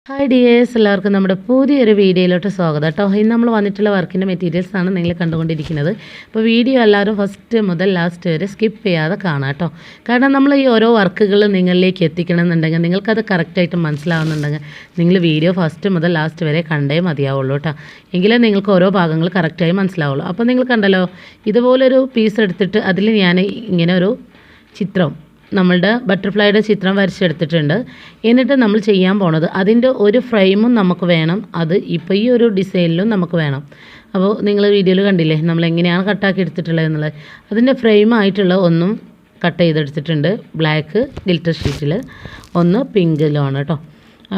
Hi dears, എല്ലാവർക്കും നമ്മുടെ പുതിയൊരു വീഡിയോയിലോട്ട് സ്വാഗതം കേട്ടോ. ഇന്ന് നമ്മൾ വന്നിട്ടുള്ള വർക്കിൻ്റെ മെറ്റീരിയൽസാണ് നിങ്ങൾ കണ്ടുകൊണ്ടിരിക്കുന്നത്. അപ്പോൾ വീഡിയോ എല്ലാവരും ഫസ്റ്റ് മുതൽ ലാസ്റ്റ് വരെ സ്കിപ്പ് ചെയ്യാതെ കാണാം കേട്ടോ. കാരണം നമ്മൾ ഈ ഓരോ വർക്കുകൾ നിങ്ങളിലേക്ക് എത്തിക്കണമെന്നുണ്ടെങ്കിൽ നിങ്ങൾക്കത് കറക്റ്റായിട്ട് മനസ്സിലാവുന്നുണ്ടെങ്കിൽ നിങ്ങൾ വീഡിയോ ഫസ്റ്റ് മുതൽ ലാസ്റ്റ് വരെ കണ്ടേ മതിയാവുള്ളൂ കേട്ടോ. എങ്കിലേ നിങ്ങൾക്ക് ഓരോ ഭാഗങ്ങൾ കറക്റ്റായി മനസ്സിലാവുള്ളൂ. അപ്പോൾ നിങ്ങൾ കണ്ടല്ലോ, ഇതുപോലൊരു പീസ് എടുത്തിട്ട് അതിൽ ഞാൻ ഇങ്ങനെ ഒരു ചിത്രം, നമ്മളുടെ ബട്ടർഫ്ലൈയുടെ ചിത്രം വരച്ചെടുത്തിട്ടുണ്ട്. എന്നിട്ട് നമ്മൾ ചെയ്യാൻ പോണത് അതിൻ്റെ ഒരു ഫ്രെയിമും നമുക്ക് വേണം. അത് ഇപ്പോൾ ഈ ഒരു ഡിസൈനിലും നമുക്ക് വേണം. അപ്പോൾ നിങ്ങൾ വീഡിയോയിൽ കണ്ടില്ലേ നമ്മൾ എങ്ങനെയാണ് കട്ടാക്കി എടുത്തിട്ടുള്ളത് എന്നുള്ളത്. അതിൻ്റെ ഫ്രെയിമായിട്ടുള്ള ഒന്നും കട്ട് ചെയ്തെടുത്തിട്ടുണ്ട്, ബ്ലാക്ക് ഗിൽറ്റർ ഷീറ്റിൽ, ഒന്ന് പിങ്കിലുമാണ് കേട്ടോ.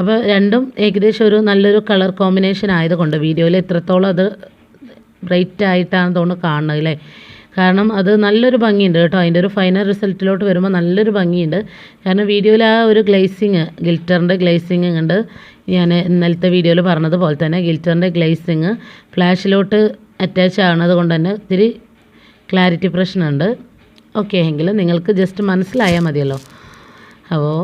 അപ്പോൾ രണ്ടും ഏകദേശം ഒരു നല്ലൊരു കളർ കോമ്പിനേഷൻ ആയതുകൊണ്ട് വീഡിയോയിൽ എത്രത്തോളം അത് ബ്രൈറ്റ് ആയിട്ടാണ് തോന്നുന്നു കാണുന്നത് അല്ലേ. കാരണം അത് നല്ലൊരു ഭംഗിയുണ്ട് കേട്ടോ. അതിൻ്റെ ഒരു ഫൈനൽ റിസൾട്ടിലോട്ട് വരുമ്പോൾ നല്ലൊരു ഭംഗിയുണ്ട്. കാരണം വീഡിയോയിൽ ആ ഒരു ഗ്ലേസിങ്, ഗിൽറ്ററിൻ്റെ ഗ്ലേസിങ് ഉണ്ട്. ഞാൻ ഇന്നലത്തെ വീഡിയോയിൽ പറഞ്ഞതുപോലെ തന്നെ ഗിൽറ്ററിൻ്റെ ഗ്ലേസിങ് ഫ്ലാഷിലോട്ട് അറ്റാച്ച് ആവുന്നത് കൊണ്ട് തന്നെ ഇത്തിരി ക്ലാരിറ്റി പ്രശ്നമുണ്ട്. ഓക്കെ, എങ്കിലും നിങ്ങൾക്ക് ജസ്റ്റ് മനസ്സിലായാൽ മതിയല്ലോ. അപ്പോൾ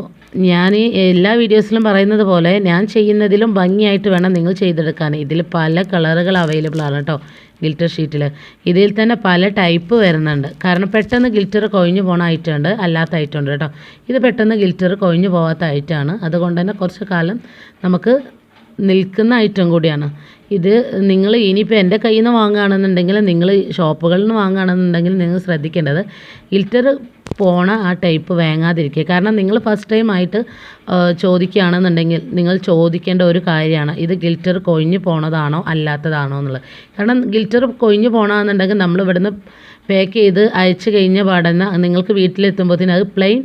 ഞാൻ എല്ലാ വീഡിയോസിലും പറയുന്നത് പോലെ ഞാൻ ചെയ്യുന്നതിലും ഭംഗിയായിട്ട് വേണം നിങ്ങൾ ചെയ്തെടുക്കാൻ. ഇതിൽ പല കളറുകൾ അവൈലബിൾ ആണ് കേട്ടോ ഗിൽറ്റർ ഷീറ്റിൽ. ഇതിൽ തന്നെ പല ടൈപ്പ് വരുന്നുണ്ട്. കാരണം പെട്ടെന്ന് ഗിൽറ്റർ കൊഴിഞ്ഞു പോകുന്ന ഐറ്റമുണ്ട്, അല്ലാത്ത ഐറ്റമുണ്ട് കേട്ടോ. ഇത് പെട്ടെന്ന് ഗിൽറ്റർ കൊഴിഞ്ഞു പോകാത്ത ഐറ്റമാണ്. അതുകൊണ്ട് തന്നെ കുറച്ച് കാലം നമുക്ക് നിൽക്കുന്ന ഐറ്റം കൂടിയാണ് ഇത്. നിങ്ങൾ ഇനിയിപ്പോൾ എൻ്റെ കയ്യിൽ നിന്ന് വാങ്ങുകയാണെന്നുണ്ടെങ്കിൽ, നിങ്ങൾ ഷോപ്പുകളിൽ നിന്ന് വാങ്ങുകയാണെന്നുണ്ടെങ്കിൽ നിങ്ങൾ ശ്രദ്ധിക്കേണ്ടത് ഗിൽറ്റർ പോണ ആ ടൈപ്പ് വാങ്ങാതിരിക്കുക. കാരണം നിങ്ങൾ ഫസ്റ്റ് ടൈം ആയിട്ട് ചോദിക്കുകയാണെന്നുണ്ടെങ്കിൽ നിങ്ങൾ ചോദിക്കേണ്ട ഒരു കാര്യമാണ്, ഇത് ഗിൽറ്റർ കൊഴിഞ്ഞു പോണതാണോ അല്ലാത്തതാണോ എന്നുള്ളത്. കാരണം ഗിൽറ്റർ കൊഴിഞ്ഞു പോകണമെന്നുണ്ടെങ്കിൽ നമ്മൾ ഇവിടുന്ന് പാക്ക് ചെയ്ത് അയച്ചു കഴിഞ്ഞ പാടുന്ന നിങ്ങൾക്ക് വീട്ടിലെത്തുമ്പോഴത്തേന് അത് പ്ലെയിൻ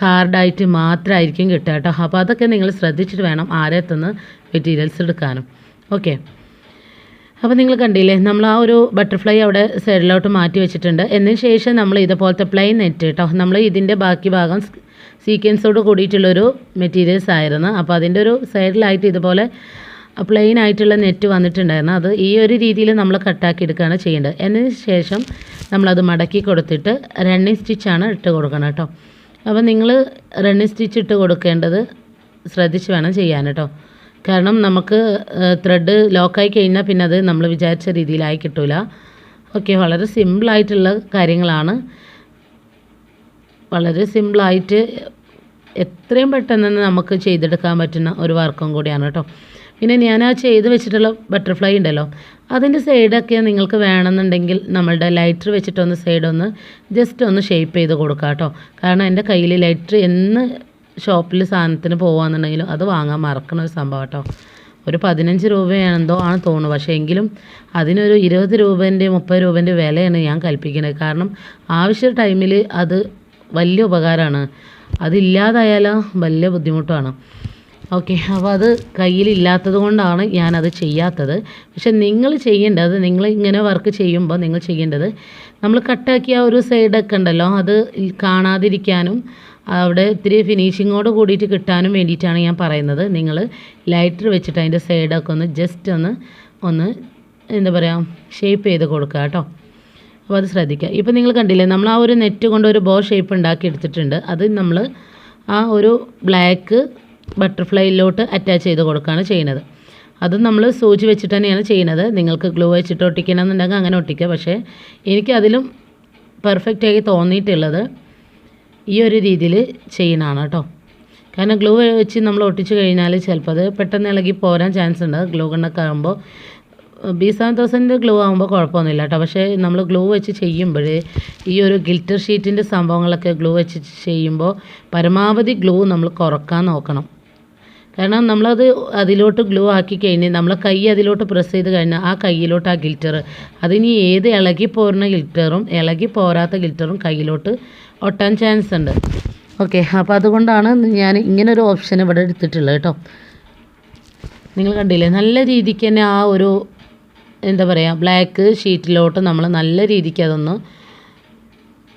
കാർഡായിട്ട് മാത്രമായിരിക്കും കിട്ടുക കേട്ടോ. അപ്പോൾ അതൊക്കെ നിങ്ങൾ ശ്രദ്ധിച്ചിട്ട് വേണം ആരെത്തുന്ന മെറ്റീരിയൽസ് എടുക്കാനും. ഓക്കെ, അപ്പോൾ നിങ്ങൾ കണ്ടില്ലേ നമ്മൾ ആ ഒരു ബട്ടർഫ്ലൈ അവിടെ സൈഡിലോട്ട് മാറ്റി വെച്ചിട്ടുണ്ട്. എന്നതിന് ശേഷം നമ്മൾ ഇതുപോലത്തെ പ്ലെയിൻ നെറ്റ് കേട്ടോ, നമ്മൾ ഇതിൻ്റെ ബാക്കി ഭാഗം സീക്വൻസോട് കൂടിയിട്ടുള്ളൊരു മെറ്റീരിയൽസ് ആയിരുന്നു. അപ്പോൾ അതിൻ്റെ ഒരു സൈഡിലായിട്ട് ഇതുപോലെ പ്ലെയിൻ ആയിട്ടുള്ള നെറ്റ് വന്നിട്ടുണ്ടായിരുന്നു. അത് ഈ ഒരു രീതിയിൽ നമ്മൾ കട്ടാക്കി എടുക്കുകയാണ് ചെയ്യേണ്ടത്. എന്നതിന് ശേഷം നമ്മളത് മടക്കി കൊടുത്തിട്ട് റണ്ണിങ് സ്റ്റിച്ചാണ് ഇട്ട് കൊടുക്കണം കേട്ടോ. അപ്പോൾ നിങ്ങൾ റണ്ണിങ് സ്റ്റിച്ച് ഇട്ട് കൊടുക്കേണ്ടത് ശ്രദ്ധിച്ച് വേണം ചെയ്യാൻ കേട്ടോ. കാരണം നമുക്ക് ത്രെഡ് ലോക്കായി കഴിഞ്ഞാൽ പിന്നെ അത് നമ്മൾ വിചാരിച്ച രീതിയിലായി കിട്ടില്ല. ഓക്കെ, വളരെ സിമ്പിളായിട്ടുള്ള കാര്യങ്ങളാണ്. വളരെ സിമ്പിളായിട്ട് എത്രയും പെട്ടെന്ന് നമുക്ക് ചെയ്തെടുക്കാൻ പറ്റുന്ന ഒരു വർക്കും കൂടിയാണ് കേട്ടോ. പിന്നെ ഞാൻ ആ ചെയ്ത് വെച്ചിട്ടുള്ള ബട്ടർഫ്ലൈ ഉണ്ടല്ലോ, അതിൻ്റെ സൈഡൊക്കെ നിങ്ങൾക്ക് വേണമെന്നുണ്ടെങ്കിൽ നമ്മളുടെ ലൈറ്റർ വെച്ചിട്ടൊന്ന് സൈഡൊന്ന് ജസ്റ്റ് ഒന്ന് ഷേപ്പ് ചെയ്ത് കൊടുക്കാം കേട്ടോ. കാരണം എൻ്റെ കയ്യിൽ ലൈറ്റർ എന്ന് ഷോപ്പിൽ സാധനത്തിന് പോകുകയാണെന്നുണ്ടെങ്കിലും അത് വാങ്ങാൻ മറക്കണ ഒരു സംഭവം കേട്ടോ. ഒരു 15 രൂപയാണെന്തോ ആണ് തോന്നുന്നു. പക്ഷേ എങ്കിലും അതിനൊരു 20 രൂപേൻ്റെ 30 രൂപേൻ്റെ വിലയാണ് ഞാൻ കൽപ്പിക്കുന്നത്. കാരണം ആവശ്യ ടൈമിൽ അത് വലിയ ഉപകാരമാണ്. അതില്ലാതായാലും വലിയ ബുദ്ധിമുട്ടാണ്. ഓക്കെ, അപ്പോൾ അത് കയ്യിലില്ലാത്തത് കൊണ്ടാണ് ഞാനത് ചെയ്യാത്തത്. പക്ഷെ നിങ്ങൾ ചെയ്യേണ്ടത്, നിങ്ങൾ ഇങ്ങനെ വർക്ക് ചെയ്യുമ്പോൾ നിങ്ങൾ ചെയ്യേണ്ടത്, നമ്മൾ കട്ടാക്കിയ ഒരു സൈഡൊക്കെ ഉണ്ടല്ലോ അത് കാണാതിരിക്കാനും അവിടെ ഇത്തിരി ഫിനിഷിങ്ങോട് കൂടിയിട്ട് കിട്ടാനും വേണ്ടിയിട്ടാണ് ഞാൻ പറയുന്നത്. നിങ്ങൾ ലൈറ്റർ വെച്ചിട്ട് അതിൻ്റെ സൈഡൊക്കെ ഒന്ന് ജസ്റ്റ് ഒന്ന് എന്താ പറയുക ഷേപ്പ് ചെയ്ത് കൊടുക്കുക കേട്ടോ. അപ്പോൾ അത് ശ്രദ്ധിക്കുക. ഇപ്പോൾ നിങ്ങൾ കണ്ടില്ലേ നമ്മൾ ആ ഒരു നെറ്റ് കൊണ്ട് ഒരു ബോ ഷേപ്പ് ഉണ്ടാക്കി എടുത്തിട്ടുണ്ട്. അത് നമ്മൾ ആ ഒരു ബ്ലാക്ക് ബട്ടർഫ്ലൈയിലോട്ട് അറ്റാച്ച് ചെയ്ത് കൊടുക്കുകയാണ് ചെയ്യുന്നത്. അത് നമ്മൾ സൂചി വെച്ചിട്ട് തന്നെയാണ് ചെയ്യുന്നത്. നിങ്ങൾക്ക് ഗ്ലൂ വെച്ചിട്ട് ഒട്ടിക്കണമെന്നുണ്ടെങ്കിൽ അങ്ങനെ ഒട്ടിക്കുക. പക്ഷേ എനിക്കതിലും പെർഫെക്റ്റായി തോന്നിയിട്ടുള്ളത് ഈ ഒരു രീതിയിൽ ചെയ്യണമാണ് കേട്ടോ. കാരണം ഗ്ലൂ വെച്ച് നമ്മൾ ഒട്ടിച്ച് കഴിഞ്ഞാൽ ചിലപ്പോൾ അത് പെട്ടെന്ന് ഇളകി പോരാൻ ചാൻസ് ഉണ്ട്. ഗ്ലൂ ഗണ്ണൊക്കെ ആകുമ്പോൾ B7000 ഗ്ലൂ ആകുമ്പോൾ കുഴപ്പമൊന്നുമില്ല കേട്ടോ. പക്ഷേ നമ്മൾ ഗ്ലൂ വെച്ച് ചെയ്യുമ്പോൾ ഈ ഒരു ഗിൽറ്റർ ഷീറ്റിൻ്റെ സംഭവങ്ങളൊക്കെ ഗ്ലൂ വെച്ച് ചെയ്യുമ്പോൾ പരമാവധി ഗ്ലൂ നമ്മൾ കുറക്കാൻ നോക്കണം. കാരണം നമ്മളത് അതിലോട്ട് ഗ്ലൂ ആക്കി കഴിഞ്ഞ് നമ്മളെ കൈ അതിലോട്ട് പ്രസ് ചെയ്ത് കഴിഞ്ഞാൽ ആ കയ്യിലോട്ട് ആ ഗിൽറ്റർ, അതിനി ഏത് ഇളകി പോരുന്ന ഗിൽറ്ററും ഇളകി പോരാത്ത ഗിൽറ്ററും കയ്യിലോട്ട് ഒട്ടാൻ ചാൻസ് ഉണ്ട്. ഓക്കെ, അപ്പോൾ അതുകൊണ്ടാണ് ഞാൻ ഇങ്ങനൊരു ഓപ്ഷൻ ഇവിടെ എടുത്തിട്ടുള്ളത് കേട്ടോ. നിങ്ങൾ കണ്ടില്ലേ നല്ല രീതിക്ക് തന്നെ ആ ഒരു എന്താ പറയുക ബ്ലാക്ക് ഷീറ്റിലോട്ട് നമ്മൾ നല്ല രീതിക്ക് അതൊന്ന്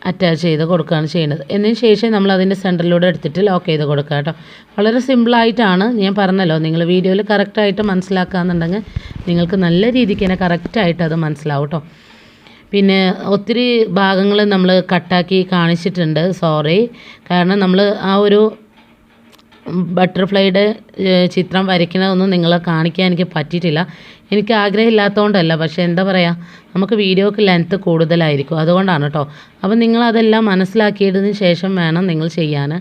അറ്റാച്ച് ചെയ്ത് കൊടുക്കുകയാണ് ചെയ്യുന്നത്. എന്നതിന് ശേഷം നമ്മൾ അതിൻ്റെ സെൻറ്ററിലൂടെ എടുത്തിട്ട് ലോക്ക് ചെയ്ത് കൊടുക്കുക കേട്ടോ. വളരെ സിമ്പിളായിട്ടാണ് ഞാൻ പറഞ്ഞല്ലോ. നിങ്ങൾ വീഡിയോയിൽ കറക്റ്റായിട്ട് മനസ്സിലാക്കുകയെന്നുണ്ടെങ്കിൽ നിങ്ങൾക്ക് നല്ല രീതിക്ക് തന്നെ കറക്റ്റായിട്ട് അത് മനസ്സിലാവും കേട്ടോ. പിന്നെ ഒത്തിരി ഭാഗങ്ങൾ നമ്മൾ കട്ടാക്കി കാണിച്ചിട്ടുണ്ട്, സോറി. കാരണം നമ്മൾ ആ ഒരു ബട്ടർഫ്ലൈയുടെ ചിത്രം വരയ്ക്കണതൊന്നും നിങ്ങളെ കാണിക്കാൻ എനിക്ക് പറ്റിയിട്ടില്ല. എനിക്ക് ആഗ്രഹമില്ലാത്തതുകൊണ്ടല്ല, പക്ഷേ എന്താ പറയുക, നമുക്ക് വീഡിയോക്ക് ലെങ്ത്ത് കൂടുതലായിരിക്കും, അതുകൊണ്ടാണ് കേട്ടോ. അപ്പോൾ നിങ്ങളതെല്ലാം മനസ്സിലാക്കിയതിന് ശേഷം വേണം നിങ്ങൾ ചെയ്യാൻ.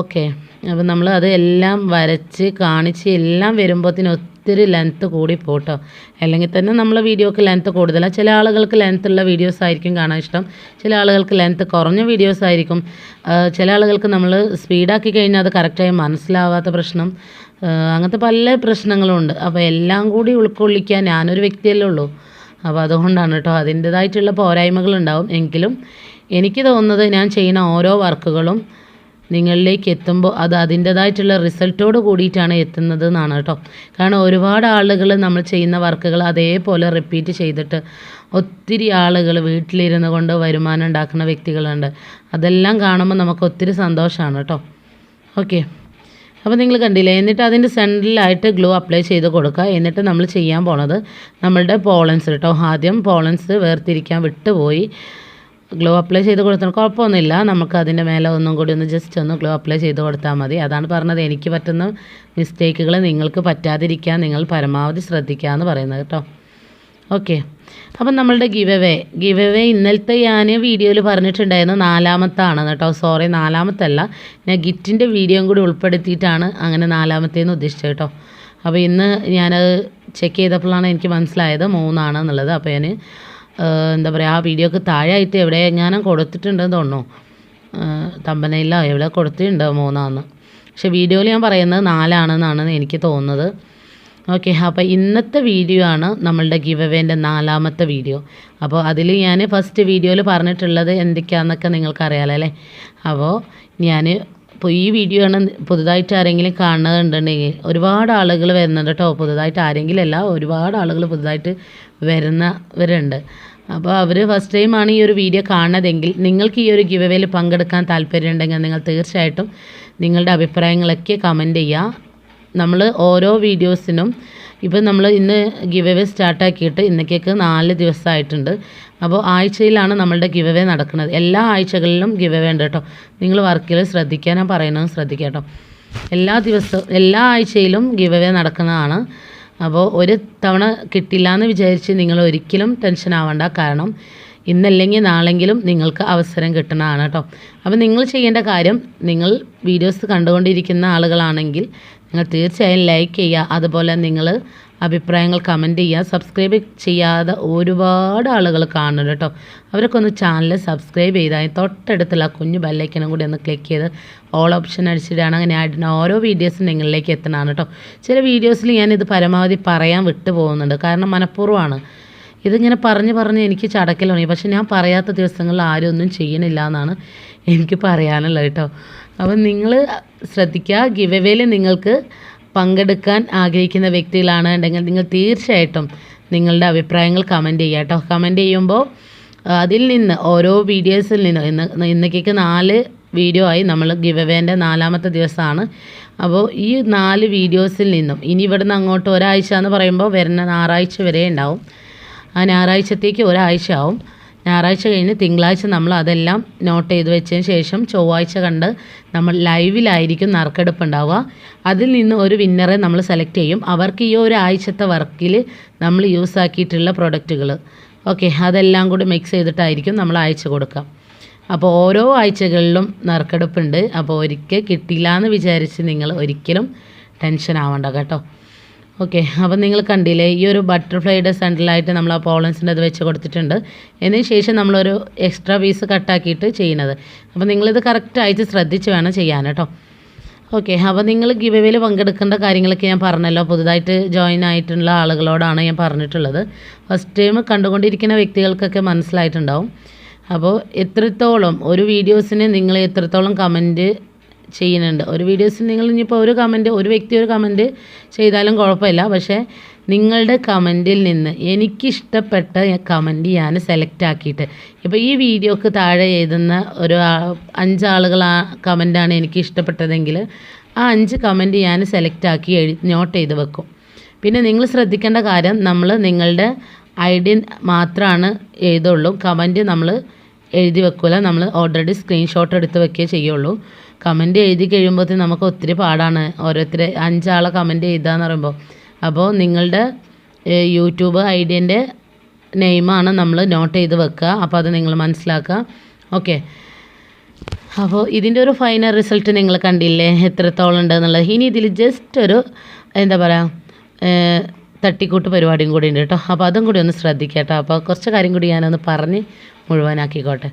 ഓക്കെ, അപ്പോൾ നമ്മൾ അത് എല്ലാം വരച്ച് കാണിച്ച് എല്ലാം വരുമ്പോഴത്തേന് ഒത്തിരി ലെങ്ത്ത് കൂടി പോട്ടോ. അല്ലെങ്കിൽ തന്നെ നമ്മളെ വീഡിയോക്ക് ലെങ്ത്ത് കൂടുതലാണ്. ചില ആളുകൾക്ക് ലെങ്ത്തുള്ള വീഡിയോസ് ആയിരിക്കും കാണാൻ ഇഷ്ടം, ചില ആളുകൾക്ക് ലെങ്ത്ത് കുറഞ്ഞ വീഡിയോസ് ആയിരിക്കും, ചില ആളുകൾക്ക് നമ്മൾ സ്പീഡാക്കി കഴിഞ്ഞാൽ അത് കറക്റ്റായി മനസ്സിലാവാത്ത പ്രശ്നം, അങ്ങനത്തെ പല പ്രശ്നങ്ങളും ഉണ്ട്. അപ്പോൾ എല്ലാം കൂടി ഉൾക്കൊള്ളിക്കാൻ ഞാനൊരു വ്യക്തിയല്ലേ ഉള്ളൂ. അപ്പോൾ അതുകൊണ്ടാണ് കേട്ടോ, അതിൻ്റേതായിട്ടുള്ള പോരായ്മകളുണ്ടാവും. എങ്കിലും എനിക്ക് തോന്നുന്നത് ഞാൻ ചെയ്യുന്ന ഓരോ വർക്കുകളും നിങ്ങളിലേക്ക് എത്തുമ്പോൾ അത് അതിൻ്റേതായിട്ടുള്ള റിസൾട്ടോട് കൂടിയിട്ടാണ് എത്തുന്നത് എന്നാണ് കേട്ടോ. കാരണം ഒരുപാട് ആളുകൾ നമ്മൾ ചെയ്യുന്ന വർക്കുകൾ അതേപോലെ റിപ്പീറ്റ് ചെയ്തിട്ട് ഒത്തിരി ആളുകൾ വീട്ടിലിരുന്ന് കൊണ്ട് വരുമാനം ഉണ്ടാക്കുന്ന വ്യക്തികളുണ്ട്. അതെല്ലാം കാണുമ്പോൾ നമുക്ക് ഒത്തിരി സന്തോഷമാണ് കേട്ടോ. ഓക്കെ, അപ്പോൾ നിങ്ങൾ കണ്ടില്ലേ. എന്നിട്ട് അതിൻ്റെ സെൻറ്ററിലായിട്ട് ഗ്ലൂ അപ്ലൈ ചെയ്ത് കൊടുക്കുക. എന്നിട്ട് നമ്മൾ ചെയ്യാൻ പോണത് നമ്മളുടെ പോളൻസ് കേട്ടോ. ആദ്യം പോളൻസ് വേർതിരിക്കാൻ വിട്ടുപോയി. ഗ്ലോ അപ്ലൈ ചെയ്ത് കൊടുത്താൽ കുഴപ്പമൊന്നുമില്ല, നമുക്ക് അതിൻ്റെ മേലെ ഒന്നും കൂടി ജസ്റ്റ് ഒന്ന് ഗ്ലോ അപ്ലൈ ചെയ്ത് കൊടുത്താൽ മതി. അതാണ് പറഞ്ഞത്, എനിക്ക് പറ്റുന്ന മിസ്റ്റേക്കുകൾ നിങ്ങൾക്ക് പറ്റാതിരിക്കാൻ നിങ്ങൾ പരമാവധി ശ്രദ്ധിക്കുക എന്ന് പറയുന്നത് കേട്ടോ. ഓക്കെ, അപ്പം നമ്മളുടെ ഗിവ് അവേ ഇന്നലത്തെ ഞാൻ വീഡിയോയിൽ പറഞ്ഞിട്ടുണ്ടായിരുന്നു 4-മത്താണ് കേട്ടോ. സോറി, 4-മത്തല്ല, ഞാൻ ഗിഫ്റ്റിൻ്റെ വീഡിയോയും കൂടി ഉൾപ്പെടുത്തിയിട്ടാണ് അങ്ങനെ 4-മത്തേന്ന് ഉദ്ദേശിച്ചത് കേട്ടോ. അപ്പോൾ ഇന്ന് ഞാനത് ചെക്ക് ചെയ്തപ്പോഴാണ് എനിക്ക് മനസ്സിലായത് 3 എന്നുള്ളത്. അപ്പോൾ ഞാൻ എന്താ പറയുക, ആ വീഡിയോക്ക് താഴെയായിട്ട് എവിടെ എങ്ങാനും കൊടുത്തിട്ടുണ്ടെന്ന് തോന്നുന്നു, തമ്പനയിലോ എവിടെ കൊടുത്തിട്ടുണ്ട് 3 പക്ഷേ വീഡിയോയിൽ ഞാൻ പറയുന്നത് 4 എനിക്ക് തോന്നുന്നത്. ഓക്കെ, അപ്പോൾ ഇന്നത്തെ വീഡിയോ ആണ് നമ്മളുടെ ഗിവ് അവേൻ്റെ 4-മത്തെ വീഡിയോ. അപ്പോൾ അതിൽ ഞാൻ ഫസ്റ്റ് വീഡിയോയിൽ പറഞ്ഞിട്ടുള്ളത് എന്തൊക്കെയാണെന്നൊക്കെ നിങ്ങൾക്കറിയാമല്ലോ അല്ലേ. അപ്പോൾ ഞാൻ ഇപ്പോൾ ഈ വീഡിയോ ആണ് പുതുതായിട്ട് ആരെങ്കിലും കാണുന്നുണ്ടെങ്കിൽ ഒരുപാട് ആളുകൾ വരുന്നുണ്ട് കേട്ടോ. പുതുതായിട്ട് ആരെങ്കിലും അല്ല, ഒരുപാട് ആളുകൾ പുതുതായിട്ട് വരുന്നവരുണ്ട്. അപ്പോൾ അവർ ഫസ്റ്റ് ടൈമാണ് ഈ ഒരു വീഡിയോ കാണുന്നതെങ്കിൽ നിങ്ങൾക്ക് ഈ ഒരു ഗിവ് അവേയിൽ പങ്കെടുക്കാൻ താല്പര്യമുണ്ടെങ്കിൽ നിങ്ങൾ തീർച്ചയായിട്ടും നിങ്ങളുടെ അഭിപ്രായങ്ങളൊക്കെ കമൻറ്റ് ചെയ്യുക. നമ്മൾ ഓരോ വീഡിയോസിനും ഇപ്പോൾ നമ്മൾ ഇന്ന് ഗിവ് അവേ സ്റ്റാർട്ടാക്കിയിട്ട് ഇന്നേക്ക് 4 ദിവസമായിട്ടുണ്ട്. അപ്പോൾ ആഴ്ചയിലാണ് നമ്മളുടെ ഗിവ് അവേ നടക്കുന്നത്. എല്ലാ ആഴ്ചകളിലും ഗിവ് അവേ ഉണ്ട് കേട്ടോ. നിങ്ങൾ വർക്കിൽ ശ്രദ്ധിക്കാൻ ഞാൻ പറയുന്നത് ശ്രദ്ധിക്കുക കേട്ടോ. എല്ലാ ആഴ്ചയിലും ഗിവ് അവേ നടക്കുന്നതാണ്. അപ്പോൾ ഒരു തവണ കിട്ടില്ല എന്ന് വിചാരിച്ച് നിങ്ങൾ ഒരിക്കലും ടെൻഷൻ ആവണ്ട. കാരണം ഇന്നല്ലെങ്കിൽ നാളെങ്കിലും നിങ്ങൾക്ക് അവസരം കിട്ടുന്നതാണ് കേട്ടോ. അപ്പോൾ നിങ്ങൾ ചെയ്യേണ്ട കാര്യം, നിങ്ങൾ വീഡിയോസ് കണ്ടുകൊണ്ടിരിക്കുന്ന ആളുകളാണെങ്കിൽ നിങ്ങൾ തീർച്ചയായും ലൈക്ക് ചെയ്യുക. അതുപോലെ നിങ്ങൾ അഭിപ്രായങ്ങൾ കമൻറ്റ് ചെയ്യുക. സബ്സ്ക്രൈബ് ചെയ്യാതെ ഒരുപാട് ആളുകൾ കാണുന്നുണ്ട് കേട്ടോ. അവരൊക്കെ ഒന്ന് ചാനൽ സബ്സ്ക്രൈബ് ചെയ്താൽ തൊട്ടടുത്തുള്ള കുഞ്ഞു ബെല്ലൈക്കനും കൂടി ഒന്ന് ക്ലിക്ക് ചെയ്ത് ഓൾ ഓപ്ഷൻ അടിച്ചിട്ടാണ് അങ്ങനെ ആഡിന് ഓരോ വീഡിയോസും നിങ്ങളിലേക്ക് എത്തണതാണ് കേട്ടോ. ചില വീഡിയോസിൽ ഞാനിത് പരമാവധി പറയാൻ വിട്ടു പോകുന്നുണ്ട്, കാരണം മനഃപൂർവ്വമാണ്. ഇതിങ്ങനെ പറഞ്ഞ് എനിക്ക് ചടക്കൽ തുടങ്ങി. പക്ഷെ ഞാൻ പറയാത്ത ദിവസങ്ങളിൽ ആരും ഒന്നും ചെയ്യണില്ല എന്നാണ് എനിക്ക് പറയാനുള്ളത് കേട്ടോ. അപ്പം നിങ്ങൾ ശ്രദ്ധിക്കുക, ഗിവ് അവേയിൽ നിങ്ങൾക്ക് പങ്കെടുക്കാൻ ആഗ്രഹിക്കുന്ന വ്യക്തികളാണെന്നുണ്ടെങ്കിൽ നിങ്ങൾ തീർച്ചയായിട്ടും നിങ്ങളുടെ അഭിപ്രായങ്ങൾ കമൻറ്റ് ചെയ്യുക കേട്ടോ. കമൻറ്റ് ചെയ്യുമ്പോൾ അതിൽ നിന്ന് ഓരോ വീഡിയോസിൽ നിന്ന് ഇന്നേക്ക് 4 വീഡിയോ ആയി. നമ്മൾ ഗിവ് അവേൻ്റെ 4-മത്തെ ദിവസമാണ്. അപ്പോൾ ഈ 4 വീഡിയോസിൽ നിന്നും ഇനി ഇവിടുന്ന് അങ്ങോട്ട് ഒരാഴ്ച എന്ന് പറയുമ്പോൾ വരുന്ന ഞായറാഴ്ച വരെ ഉണ്ടാവും. ആ ഞായറാഴ്ചത്തേക്ക് ഒരാഴ്ച ആവും. ഞായറാഴ്ച കഴിഞ്ഞ് തിങ്കളാഴ്ച നമ്മൾ അതെല്ലാം നോട്ട് ചെയ്ത് വെച്ചതിന് ശേഷം ചൊവ്വാഴ്ച കണ്ട് നമ്മൾ ലൈവിലായിരിക്കും നറുക്കെടുപ്പ് ഉണ്ടാവുക. അതിൽ നിന്ന് ഒരു വിന്നറെ നമ്മൾ സെലക്ട് ചെയ്യും. അവർക്ക് ഈ ഒരു ആഴ്ചത്തെ വർക്കിൽ നമ്മൾ യൂസ് ആക്കിയിട്ടുള്ള പ്രൊഡക്റ്റുകൾ ഓക്കെ അതെല്ലാം കൂടി മിക്സ് ചെയ്തിട്ടായിരിക്കും നമ്മൾ അയച്ചു കൊടുക്കുക. അപ്പോൾ ഓരോ ആഴ്ചകളിലും നറുക്കെടുപ്പുണ്ട്. അപ്പോൾ ഒരിക്കൽ കിട്ടില്ല എന്ന് വിചാരിച്ച് നിങ്ങൾ ഒരിക്കലും ടെൻഷൻ ആവണ്ട കേട്ടോ. ഓക്കെ, അപ്പോൾ നിങ്ങൾ കണ്ടില്ലേ, ഈ ഒരു ബട്ടർഫ്ലൈയുടെ സെൻറ്ററിലായിട്ട് നമ്മൾ ആ പോളൻസിൻ്റെ അത് വെച്ച് കൊടുത്തിട്ടുണ്ട്. എന്നതിന് ശേഷം നമ്മളൊരു എക്സ്ട്രാ പീസ് കട്ടാക്കിയിട്ട് ചെയ്യുന്നത്. അപ്പോൾ നിങ്ങളിത് കറക്റ്റായിട്ട് ശ്രദ്ധിച്ച് വേണം ചെയ്യാൻ കേട്ടോ. ഓക്കെ, അപ്പോൾ നിങ്ങൾ ഗിവ് അവേയിൽ പങ്കെടുക്കേണ്ട കാര്യങ്ങളൊക്കെ ഞാൻ പറഞ്ഞല്ലോ. പുതുതായിട്ട് ജോയിൻ ആയിട്ടുള്ള ആളുകളോടാണ് ഞാൻ പറഞ്ഞിട്ടുള്ളത്. ഫസ്റ്റ് ടൈം കണ്ടുകൊണ്ടിരിക്കുന്ന വ്യക്തികൾക്കൊക്കെ മനസ്സിലായിട്ടുണ്ടാവും. അപ്പോൾ എത്രത്തോളം ഒരു വീഡിയോസിന് നിങ്ങൾ എത്രത്തോളം കമൻറ്റ് ചെയ്യുന്നുണ്ട്, ഒരു വീഡിയോസിൽ നിങ്ങൾ ഇനിയിപ്പോൾ ഒരു വ്യക്തി ഒരു കമൻറ്റ് ചെയ്താലും കുഴപ്പമില്ല. പക്ഷേ നിങ്ങളുടെ കമൻറ്റിൽ നിന്ന് എനിക്കിഷ്ടപ്പെട്ട കമൻറ്റ് ഞാൻ സെലക്ട് ആക്കിയിട്ട്, ഇപ്പോൾ ഈ വീഡിയോക്ക് താഴെ എഴുതുന്ന ഒരു 5 ആളുകൾ ആ കമൻറ്റാണ് എനിക്ക് ഇഷ്ടപ്പെട്ടതെങ്കിൽ ആ 5 കമൻറ്റ് ഞാൻ സെലക്ട് ആക്കി നോട്ട് ചെയ്ത് വെക്കും. പിന്നെ നിങ്ങൾ ശ്രദ്ധിക്കേണ്ട കാര്യം, നമ്മൾ നിങ്ങളുടെ ഐഡി മാത്രമാണ് എഴുതുള്ളൂ. കമൻറ്റ് നമ്മൾ എഴുതി വെക്കില്ല. നമ്മൾ ഓൾറെഡി സ്ക്രീൻഷോട്ട് എടുത്ത് വെക്കുകയേ ചെയ്യുള്ളൂ. കമൻറ്റ് എഴുതി കഴിയുമ്പോഴത്തേന് നമുക്ക് ഒത്തിരി പാടാണ്. ഓരോരുത്തർ 5 ആളെ കമൻറ്റ് എഴുതാന്ന് പറയുമ്പോൾ. അപ്പോൾ നിങ്ങളുടെ യൂട്യൂബ് ഐഡിയൻ്റെ നെയിമാണ് നമ്മൾ നോട്ട് ചെയ്ത് വെക്കുക. അപ്പോൾ അത് നിങ്ങൾ മനസ്സിലാക്കുക. ഓക്കെ, അപ്പോൾ ഇതിൻ്റെ ഒരു ഫൈനൽ റിസൾട്ട് നിങ്ങൾ കണ്ടില്ലേ എത്രത്തോളം ഉണ്ടെന്നുള്ളത്. ഇനി ഇതിൽ ജസ്റ്റ് ഒരു എന്താ പറയുക തട്ടിക്കൂട്ട് പരിപാടിയും കൂടി ഉണ്ട് കേട്ടോ. അപ്പോൾ അതും കൂടി ഒന്ന് ശ്രദ്ധിക്കുക കേട്ടോ. അപ്പോൾ കുറച്ച് കാര്യം കൂടി ഞാനൊന്ന് പറഞ്ഞ് മുഴുവനാക്കിക്കോട്ടെ.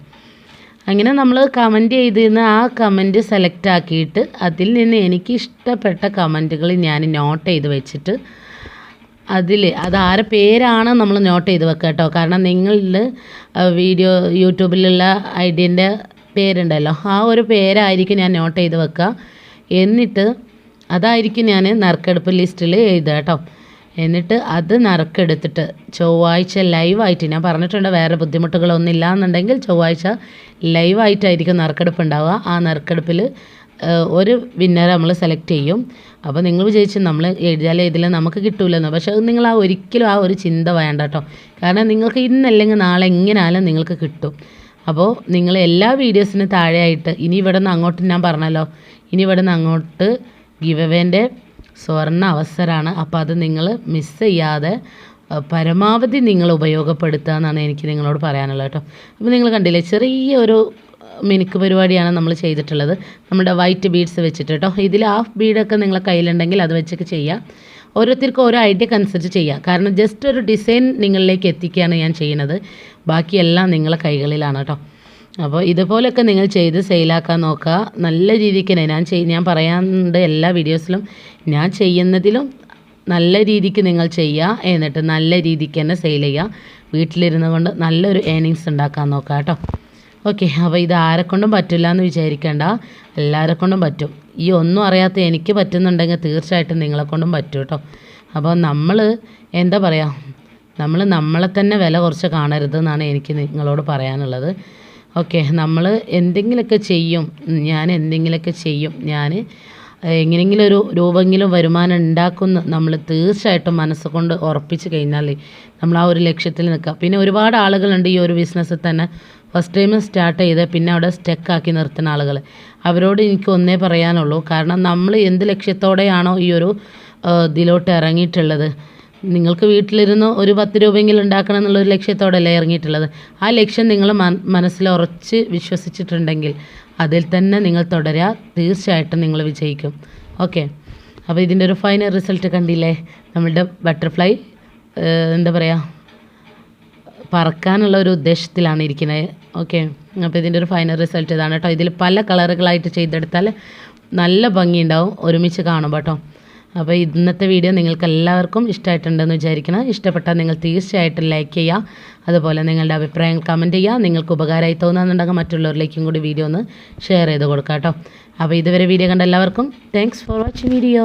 അങ്ങനെ നമ്മൾ കമൻറ്റ് ചെയ്തിരുന്ന ആ കമൻറ്റ് സെലക്ട് ആക്കിയിട്ട് അതിൽ നിന്ന് എനിക്ക് ഇഷ്ടപ്പെട്ട കമൻറ്റുകൾ ഞാൻ നോട്ട് ചെയ്ത് വെച്ചിട്ട് അത് ആരെ പേരാണ് നമ്മൾ നോട്ട് ചെയ്ത് വെക്കുക കേട്ടോ. കാരണം നിങ്ങളിൽ വീഡിയോ യൂട്യൂബിലുള്ള ഐഡിയൻ്റെ പേരുണ്ടല്ലോ, ആ ഒരു പേരായിരിക്കും ഞാൻ നോട്ട് ചെയ്ത് വെക്കുക. എന്നിട്ട് അതായിരിക്കും ഞാൻ നറുക്കെടുപ്പ് ലിസ്റ്റിൽ എഴുതുക കേട്ടോ. എന്നിട്ട് അത് നറുക്കെടുത്തിട്ട് ചൊവ്വാഴ്ച ലൈവായിട്ട്, ഞാൻ പറഞ്ഞിട്ടുണ്ട് വേറെ ബുദ്ധിമുട്ടുകളൊന്നും ഇല്ല എന്നുണ്ടെങ്കിൽ ചൊവ്വാഴ്ച ലൈവായിട്ടായിരിക്കും നറുക്കെടുപ്പ് ഉണ്ടാവുക. ആ നറുക്കെടുപ്പിൽ ഒരു വിന്നറെ നമ്മൾ സെലക്ട് ചെയ്യും. അപ്പോൾ നിങ്ങൾ വിചാരിച്ച് നമ്മൾ എഴുതിയാലേ ഇതിൽ നമുക്ക് കിട്ടൂലെന്ന്. പക്ഷേ അത് നിങ്ങൾ ഒരിക്കലും ആ ഒരു ചിന്ത വേണ്ട കേട്ടോ. കാരണം നിങ്ങൾക്ക് ഇന്നല്ലെങ്കിൽ നാളെ എങ്ങനെയാലും നിങ്ങൾക്ക് കിട്ടും. അപ്പോൾ നിങ്ങൾ എല്ലാ വീഡിയോസിന് താഴെയായിട്ട് ഇനി ഇവിടെ നിന്ന് അങ്ങോട്ട് ഞാൻ പറഞ്ഞല്ലോ, ഇനി ഇവിടെ നിന്ന് അങ്ങോട്ട് ഗിവ് അവേൻ്റെ സുവർണ്ണ അവസരമാണ്. അപ്പോൾ അത് നിങ്ങൾ മിസ് ചെയ്യാതെ പരമാവധി നിങ്ങൾ ഉപയോഗപ്പെടുത്തുക എന്നാണ് എനിക്ക് നിങ്ങളോട് പറയാനുള്ളത് കേട്ടോ. അപ്പോൾ നിങ്ങൾ കണ്ടില്ലേ ചെറിയൊരു മിനുക്ക് പരിപാടിയാണ് നമ്മൾ ചെയ്തിട്ടുള്ളത്. നമ്മുടെ വൈറ്റ് ബീഡ്സ് വെച്ചിട്ട് കേട്ടോ. ഇതിൽ ഹാഫ് ബീഡൊക്കെ നിങ്ങളെ കയ്യിലുണ്ടെങ്കിൽ അത് വെച്ചൊക്കെ ചെയ്യാം. ഓരോരുത്തർക്കും ഓരോ ഐഡിയക്ക് അനുസരിച്ച് ചെയ്യാം. കാരണം ജസ്റ്റ് ഒരു ഡിസൈൻ നിങ്ങളിലേക്ക് എത്തിക്കുകയാണ് ഞാൻ ചെയ്യുന്നത്. ബാക്കിയെല്ലാം നിങ്ങളെ കൈകളിലാണ് കേട്ടോ. അപ്പോൾ ഇതുപോലെയൊക്കെ നിങ്ങൾ ചെയ്ത് സെയിലാക്കാൻ നോക്കുക. നല്ല രീതിക്ക് തന്നെ ഞാൻ പറയാറുണ്ട് എല്ലാ വീഡിയോസിലും, ഞാൻ ചെയ്യുന്നതിലും നല്ല രീതിക്ക് നിങ്ങൾ ചെയ്യുക. എന്നിട്ട് നല്ല രീതിക്ക് തന്നെ സെയിൽ ചെയ്യുക. വീട്ടിലിരുന്ന് കൊണ്ട് നല്ലൊരു ഏർണിങ്സ് ഉണ്ടാക്കാൻ നോക്കുക കേട്ടോ. ഓക്കെ, അപ്പോൾ ഇത് ആരെക്കൊണ്ടും പറ്റില്ല എന്ന് വിചാരിക്കേണ്ട, എല്ലാവരെക്കൊണ്ടും പറ്റും. ഈ ഒന്നും അറിയാത്ത എനിക്ക് പറ്റുന്നുണ്ടെങ്കിൽ തീർച്ചയായിട്ടും നിങ്ങളെക്കൊണ്ടും പറ്റും കേട്ടോ. അപ്പോൾ നമ്മൾ എന്താ പറയുക, നമ്മളെ തന്നെ വില കുറച്ച് കാണരുത് എന്നാണ് എനിക്ക് നിങ്ങളോട് പറയാനുള്ളത്. ഓക്കെ, നമ്മൾ എന്തെങ്കിലുമൊക്കെ ചെയ്യും, ഞാൻ എങ്ങനെയെങ്കിലും ഒരു രൂപമെങ്കിലും വരുമാനം ഉണ്ടാക്കുന്ന നമ്മൾ തീർച്ചയായിട്ടും മനസ്സുകൊണ്ട് ഉറപ്പിച്ച് കഴിഞ്ഞാൽ നമ്മൾ ആ ഒരു ലക്ഷ്യത്തിൽ നിൽക്കുക. പിന്നെ ഒരുപാട് ആളുകളുണ്ട് ഈ ഒരു ബിസിനസ്സിൽ തന്നെ ഫസ്റ്റ് ടൈം സ്റ്റാർട്ട് ചെയ്ത് പിന്നെ അവിടെ സ്റ്റക്കാക്കി നിർത്തുന്ന ആളുകൾ. അവരോട് എനിക്ക് ഒന്നേ പറയാനുള്ളൂ, കാരണം നമ്മൾ എന്ത് ലക്ഷ്യത്തോടെയാണോ ഈ ഒരു ഇതിലോട്ട് ഇറങ്ങിയിട്ടുള്ളത്, നിങ്ങൾക്ക് വീട്ടിലിരുന്ന് ഒരു 10 രൂപയെങ്കിലും ഉണ്ടാക്കണം എന്നുള്ളൊരു ലക്ഷ്യത്തോടെയല്ലേ ഇറങ്ങിയിട്ടുള്ളത്. ആ ലക്ഷ്യം നിങ്ങൾ മനസ്സിൽ ഉറച്ച് വിശ്വസിച്ചിട്ടുണ്ടെങ്കിൽ അതിൽ തന്നെ നിങ്ങൾ തുടരുക, തീർച്ചയായിട്ടും നിങ്ങൾ വിജയിക്കും. ഓക്കെ, അപ്പോൾ ഇതിൻ്റെ ഒരു ഫൈനൽ റിസൾട്ട് കണ്ടില്ലേ. നമ്മളുടെ ബട്ടർഫ്ലൈ എന്താ പറയുക പറക്കാനുള്ള ഒരു ഉദ്ദേശത്തിലാണ് ഇരിക്കുന്നത്. ഓക്കെ, അപ്പോൾ ഇതിൻ്റെ ഒരു ഫൈനൽ റിസൾട്ട് ഇതാണ് കേട്ടോ. ഇതിൽ പല കളറുകളായിട്ട് ചെയ്തെടുത്താൽ നല്ല ഭംഗിയുണ്ടാവും ഒരുമിച്ച് കാണുമ്പോൾ കേട്ടോ. അപ്പോൾ ഇന്നത്തെ വീഡിയോ നിങ്ങൾക്ക് എല്ലാവർക്കും ഇഷ്ടമായിട്ടുണ്ടെന്ന് വിചാരിക്കണം. ഇഷ്ടപ്പെട്ടാൽ നിങ്ങൾ തീർച്ചയായിട്ടും ലൈക്ക് ചെയ്യുക. അതുപോലെ നിങ്ങളുടെ അഭിപ്രായങ്ങൾ കമൻറ്റ് ചെയ്യുക. നിങ്ങൾക്ക് ഉപകാരമായി തോന്നുന്നുണ്ടെങ്കിൽ മറ്റുള്ളവരിലേക്കും കൂടി വീഡിയോ ഒന്ന് ഷെയർ ചെയ്ത് കൊടുക്കുക കേട്ടോ. അപ്പോൾ ഇതുവരെ വീഡിയോ കണ്ട എല്ലാവർക്കും താങ്ക്സ് ഫോർ വാച്ചിങ് വീഡിയോ.